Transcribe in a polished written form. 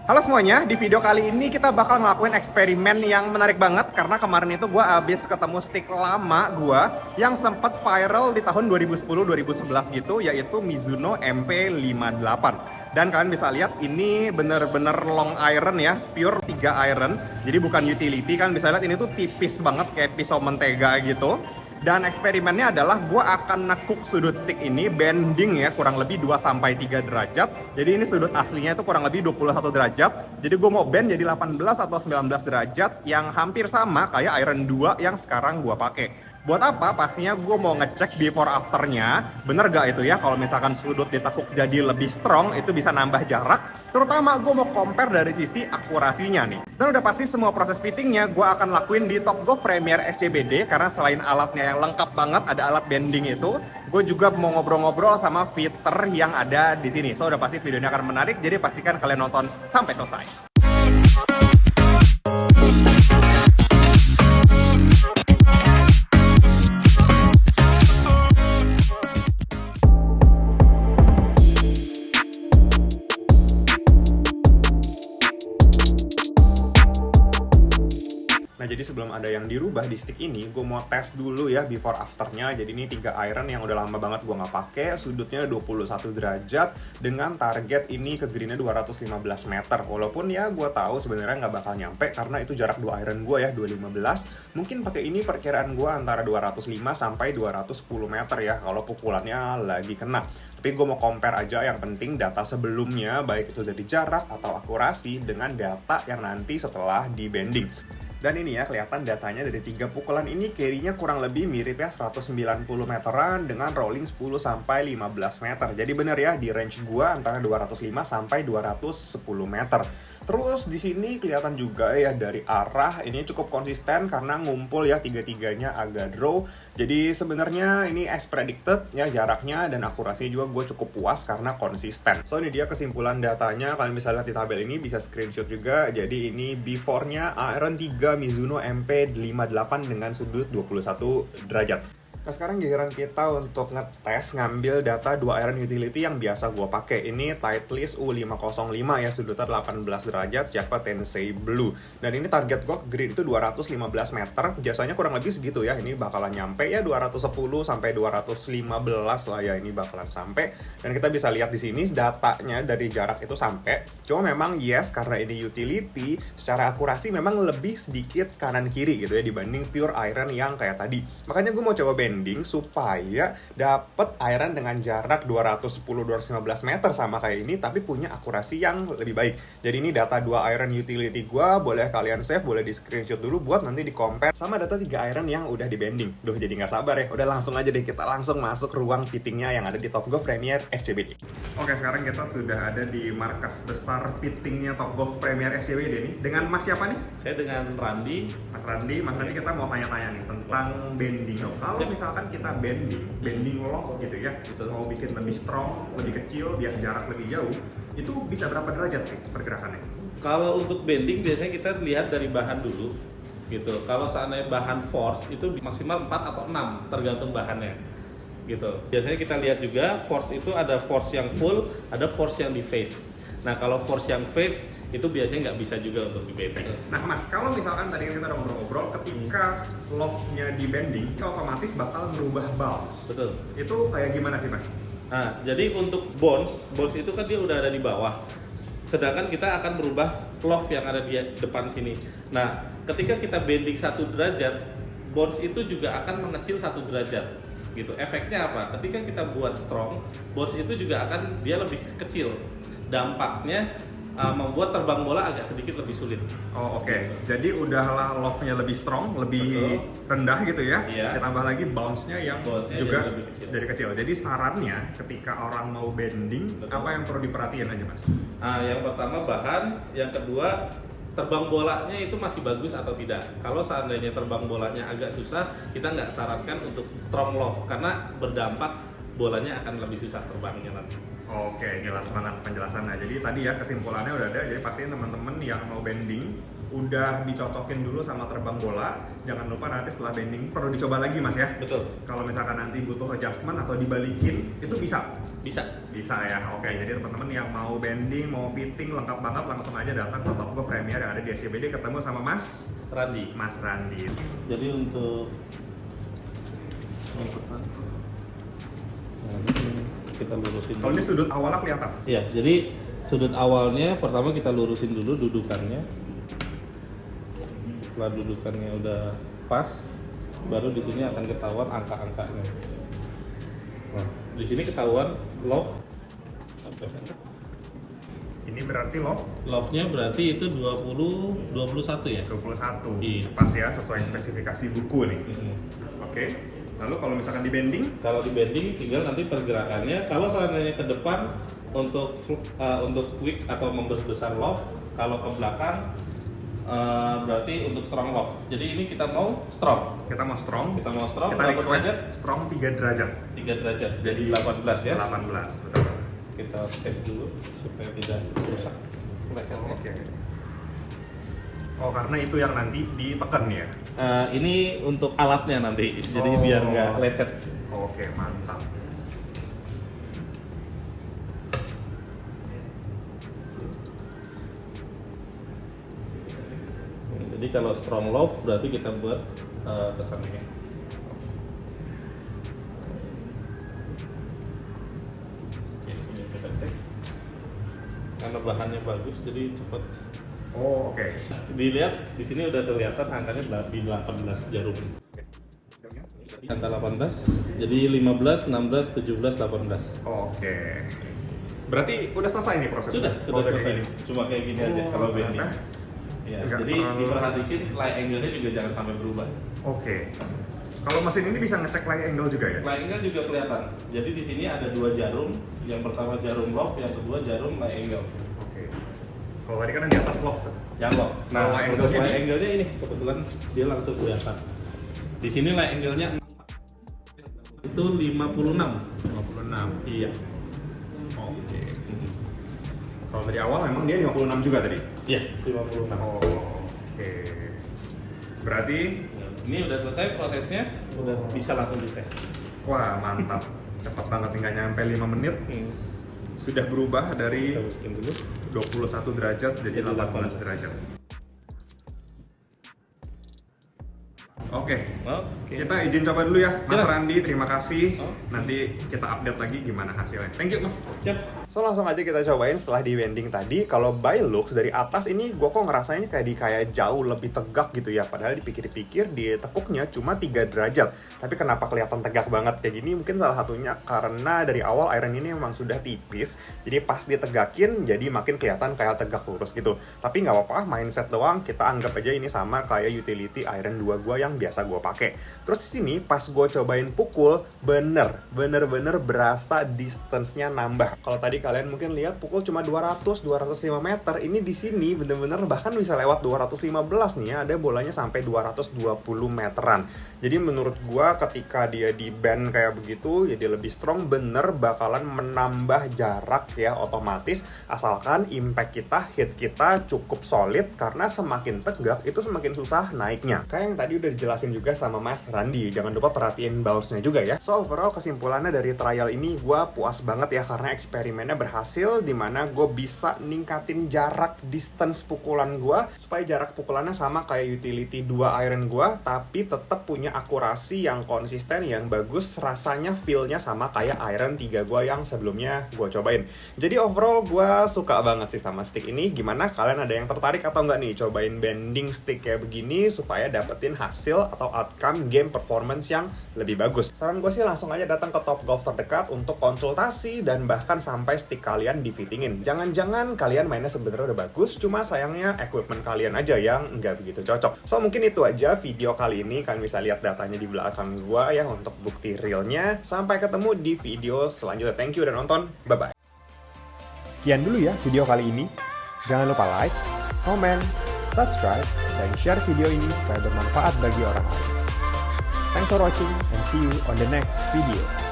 Halo semuanya, di video kali ini kita bakal ngelakuin eksperimen yang menarik banget karena kemarin itu gue abis ketemu stick lama gue yang sempat viral di tahun 2010-2011 gitu, yaitu Mizuno MP58. Dan kalian bisa lihat ini bener-bener long iron ya, pure 3 iron, jadi bukan utility. Kan bisa lihat ini tuh tipis banget kayak pisau mentega gitu. Dan eksperimennya adalah gue akan nekuk sudut stick ini bending ya kurang lebih 2-3 derajat. Jadi ini sudut aslinya itu kurang lebih 21 derajat. Jadi gue mau bend jadi 18 atau 19 derajat yang hampir sama kayak iron 2 yang sekarang gue pakai. Buat apa? Pastinya gue mau ngecek before afternya. Bener gak itu ya kalau misalkan sudut ditekuk jadi lebih strong itu bisa nambah jarak. Terutama gue mau compare dari sisi akurasinya nih. Dan udah pasti semua proses fittingnya gue akan lakuin di Topgolf Premier SCBD. Karena selain alatnya yang lengkap banget, ada alat bending itu, gue juga mau ngobrol-ngobrol sama fitter yang ada di sini. So udah pasti videonya akan menarik, jadi pastikan kalian nonton sampai selesai. Nah, jadi sebelum ada yang dirubah di stick ini, gue mau tes dulu ya before afternya. Jadi ini 3 iron yang udah lama banget gue nggak pakai, sudutnya 21 derajat dengan target ini ke greennya 215 meter. Walaupun ya gue tahu sebenarnya nggak bakal nyampe karena itu jarak 2 iron gue ya 215. Mungkin pakai ini perkiraan gue antara 205 sampai 210 meter ya kalau pukulannya lagi kena. Tapi gue mau compare aja, yang penting data sebelumnya baik itu dari jarak atau akurasi dengan data yang nanti setelah di bending. Dan ini ya, kelihatan datanya dari 3 pukulan ini carry-nya kurang lebih mirip ya 190 meteran dengan rolling 10-15 meter. Jadi bener ya, di range gua antara 205 sampai 210 meter. Terus di sini kelihatan juga ya dari arah ini cukup konsisten karena ngumpul ya tiga-tiganya agak draw. Jadi sebenarnya ini as predicted ya, jaraknya dan akurasinya juga gue cukup puas karena konsisten. So ini dia kesimpulan datanya, kalian bisa lihat di tabel ini, bisa screenshot juga. Jadi ini before-nya iron 3 Mizuno MP58 dengan sudut 21 derajat. Nah sekarang giliran kita untuk ngetes ngambil data 2 iron utility yang biasa gue pakai. Ini Titleist U505 ya, sudutnya 18 derajat, Java Tensei Blue. Dan ini target gue ke green itu 215 meter. Biasanya kurang lebih segitu ya. Ini bakalan nyampe ya 210 sampai 215 lah ya, ini bakalan sampai. Dan kita bisa lihat di sini datanya dari jarak itu sampai. Cuma memang yes, karena ini utility, secara akurasi memang lebih sedikit kanan kiri gitu ya dibanding pure iron yang kayak tadi. Makanya gue mau coba bending supaya dapet iron dengan jarak 210-215 meter sama kayak ini, tapi punya akurasi yang lebih baik. Jadi ini data 2 iron utility gue, boleh kalian save, boleh di screenshot dulu buat nanti di compare sama data 3 iron yang udah di bending. Duh, jadi nggak sabar ya. Udah langsung aja deh, kita langsung masuk ruang fittingnya yang ada di Topgolf Premier SCBD. Oke, sekarang kita sudah ada di markas besar fittingnya Topgolf Premier SCBD nih. Dengan Mas siapa nih? Saya dengan Randi. Mas Randi kita mau tanya-tanya nih tentang bending. Kalau misalkan kita bending loft gitu ya, Betul. mau bikin lebih strong, lebih kecil, biar jarak lebih jauh, itu bisa berapa derajat sih pergerakannya? Kalau untuk bending biasanya kita lihat dari bahan dulu gitu. Kalau seandainya bahan force itu maksimal 4 atau 6 tergantung bahannya gitu. Biasanya kita lihat juga force itu ada force yang full, ada force yang di face. Nah kalau force yang face itu biasanya nggak bisa juga untuk di bending. Nah Mas, kalau misalkan tadi kita udah ngobrol-ngobrol, ketika loftnya di bending, itu otomatis bakal merubah bounce. Betul. Itu kayak gimana sih Mas? Nah jadi untuk bounce itu kan dia udah ada di bawah. Sedangkan kita akan merubah loft yang ada di depan sini. Nah ketika kita bending 1 derajat, bounce itu juga akan mengecil 1 derajat. Gitu. Efeknya apa? Ketika kita buat strong, bounce itu juga akan dia lebih kecil. Dampaknya membuat terbang bola agak sedikit lebih sulit. Oh oke. Jadi udahlah loft-nya lebih strong, lebih rendah gitu ya. Iya. Ditambah lagi bounce-nya yang Bounce-nya juga jadi kecil. Jadi sarannya ketika orang mau bending, Betul. apa yang perlu diperhatiin aja Mas? Nah, yang pertama bahan, yang kedua terbang bolanya itu masih bagus atau tidak. Kalau seandainya terbang bolanya agak susah, kita nggak sarankan untuk strong loft karena berdampak bolanya akan lebih susah terbangnya nanti. Oke, jelas banget penjelasannya. Jadi tadi ya kesimpulannya udah ada. Jadi pastiin teman-teman yang mau bending udah dicocokin dulu sama terbang bola. Jangan lupa nanti setelah bending perlu dicoba lagi Mas ya. Betul. Kalau misalkan nanti butuh adjustment atau dibalikin, itu bisa. Bisa. Bisa ya, oke. Jadi teman-teman yang mau bending, mau fitting, lengkap banget langsung aja datang ke Topgo Premier yang ada di SCBD ketemu sama Mas Randi. Jadi untuk kita lurusin. Kalau ini sudut awalnya kelihatan. Iya, jadi sudut awalnya pertama kita lurusin dulu dudukannya. Setelah dudukannya udah pas, baru di sini akan ketahuan angka-angkanya. Nah, di sini ketahuan loft. Ini berarti Loftnya berarti itu 21 ya? 21. Iya. Pas ya, sesuai spesifikasi buku nih. Oke. Lalu kalau misalkan di bending? Kalau di bending tinggal nanti pergerakannya. Kalau seandainya ke depan untuk quick atau membesar loft, kalau ke belakang berarti untuk strong loft. Jadi ini kita mau strong. Kita mau strong. Kita Kita request strong 3 derajat. 3 derajat. Jadi 18 ya. 18, betul. Kita cek dulu supaya tidak rusak levelnya. Oke. Oh, karena itu yang nanti ditekan ya? Ini untuk alatnya nanti, jadi biar nggak lecet. Oke, mantap. Jadi kalau strong loft berarti kita buat kesannya. Oke, ini kita cek. Karena bahannya bagus, jadi cepat. Oh, oke. Dilihat di sini udah kelihatan angkanya di 18 jarum. Angka 18, jadi 15, 16, 17, 18. Oke. Berarti udah selesai nih proses? Sudah selesai. Gini. Cuma kayak gini aja kalau bending. ternyata Ya, nggak jadi terlalu- diperhatiin lie angle-nya juga jangan sampai berubah. Oke. Kalau mesin ini bisa ngecek lie angle juga ya? Lie angle juga kelihatan. Jadi di sini ada 2 jarum. Yang pertama jarum loft, yang kedua jarum lie angle. Oke. Kalau tadi kan di atas loft tuh. Yang loft. Nah, Kalau lie untuk angle-nya lie angle-nya ini kebetulan dia langsung kelihatan. Di sini lie angle-nya itu 56. 56. Iya. Oke. Kalau dari awal memang dia 56 juga tadi? Iya, 56. Oh, oke. Berarti, Nah, ini udah selesai prosesnya, udah bisa langsung dites. wah mantap. Cepat banget, nggak nyampe 5 menit. Sudah berubah dari Kita bersihin dulu. 21 derajat jadi 18 derajat. Oke. Oke. Kita izin coba dulu ya, Mas Silakan. Randi. Terima kasih. Oh. Nanti kita update lagi gimana hasilnya. Thank you, Mas. Siap. So langsung aja kita cobain setelah di bending tadi. Kalau by looks dari atas ini gue kok ngerasanya kayak jauh lebih tegak gitu ya. Padahal dipikir-pikir di tekuknya cuma 3 derajat. Tapi kenapa kelihatan tegak banget kayak gini? Mungkin salah satunya karena dari awal iron ini memang sudah tipis. Jadi pas ditegakin jadi makin kelihatan kayak tegak lurus gitu. Tapi nggak apa-apa, mindset doang. Kita anggap aja ini sama kayak utility iron 2 gue yang biasa gue pakai. Terus di sini pas gue cobain pukul, bener-bener berasa distance-nya nambah. Kalau tadi kalian mungkin lihat pukul cuma 205 meter, ini di sini bener-bener bahkan bisa lewat 215 nih ya, ada bolanya sampai 220 meteran. Jadi menurut gue ketika dia di bend kayak begitu, jadi lebih strong, bener bakalan menambah jarak ya otomatis, asalkan impact kita, hit kita cukup solid, karena semakin tegak itu semakin susah naiknya. Kayak yang tadi udah dijelasin juga sama Mas Randi, jangan lupa perhatiin bounce-nya juga ya. So overall kesimpulannya dari trial ini gue puas banget ya, karena eksperimennya berhasil, dimana gue bisa ningkatin jarak distance pukulan gue supaya jarak pukulannya sama kayak utility 2 iron gue, tapi tetap punya akurasi yang konsisten, yang bagus, rasanya feel-nya sama kayak iron 3 gue yang sebelumnya gue cobain. Jadi overall gue suka banget sih sama stick ini. Gimana, kalian ada yang tertarik atau enggak nih cobain bending stick kayak begini supaya dapetin hasil atau outcome game performance yang lebih bagus? Saran gue sih langsung aja datang ke Topgolf terdekat untuk konsultasi dan bahkan sampai stick kalian difittingin. Jangan-jangan kalian mainnya sebenarnya udah bagus, cuma sayangnya equipment kalian aja yang nggak begitu cocok. So mungkin itu aja video kali ini, kalian bisa lihat datanya di belakang gue ya untuk bukti realnya. Sampai ketemu di video selanjutnya. Thank you udah nonton, bye-bye. Sekian dulu ya video kali ini. Jangan lupa like, comment, subscribe, dan share video ini supaya bermanfaat bagi orang lain. Thanks for watching and see you on the next video.